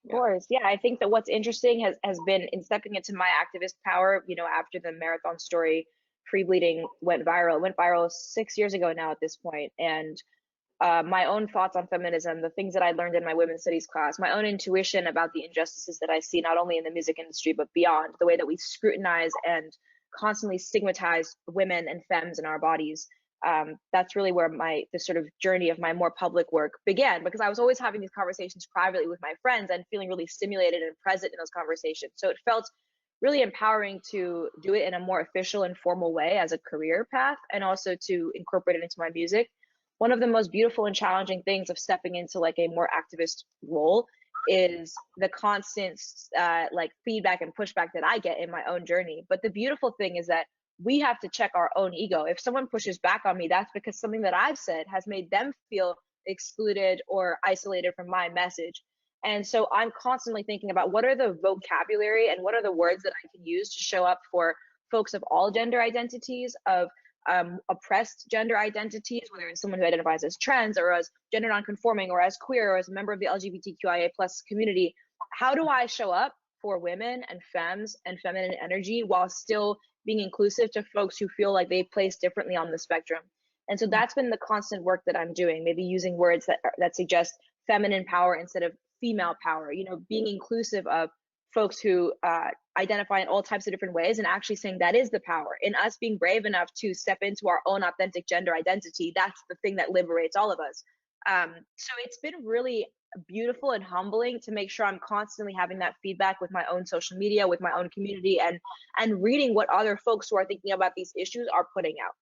Yeah. course. Yeah, I think that what's interesting has been in stepping into my activist power, after the marathon story, Free Bleeding went viral. It went viral 6 years ago now at this point. And my own thoughts on feminism, the things that I learned in my women's studies class, my own intuition about the injustices that I see not only in the music industry but beyond, the way that we scrutinize and constantly stigmatize women and femmes in our bodies. That's really where the sort of journey of my more public work began, because I was always having these conversations privately with my friends and feeling really stimulated and present in those conversations. So it felt really empowering to do it in a more official and formal way as a career path, and also to incorporate it into my music. One of the most beautiful and challenging things of stepping into like a more activist role is the constant like feedback and pushback that I get in my own journey. But the beautiful thing is that we have to check our own ego. If someone pushes back on me, that's because something that I've said has made them feel excluded or isolated from my message. And so I'm constantly thinking about what are the vocabulary and what are the words that I can use to show up for folks of all gender identities, of oppressed gender identities, whether it's someone who identifies as trans or as gender nonconforming or as queer or as a member of the LGBTQIA plus community. How do I show up for women and femmes and feminine energy while still being inclusive to folks who feel like they place differently on the spectrum? And so that's been the constant work that I'm doing, maybe using words that suggest feminine power instead of female power, being inclusive of folks who identify in all types of different ways, and actually saying that is the power in us being brave enough to step into our own authentic gender identity. That's the thing that liberates all of us. So it's been really beautiful and humbling to make sure I'm constantly having that feedback with my own social media, with my own community, and reading what other folks who are thinking about these issues are putting out.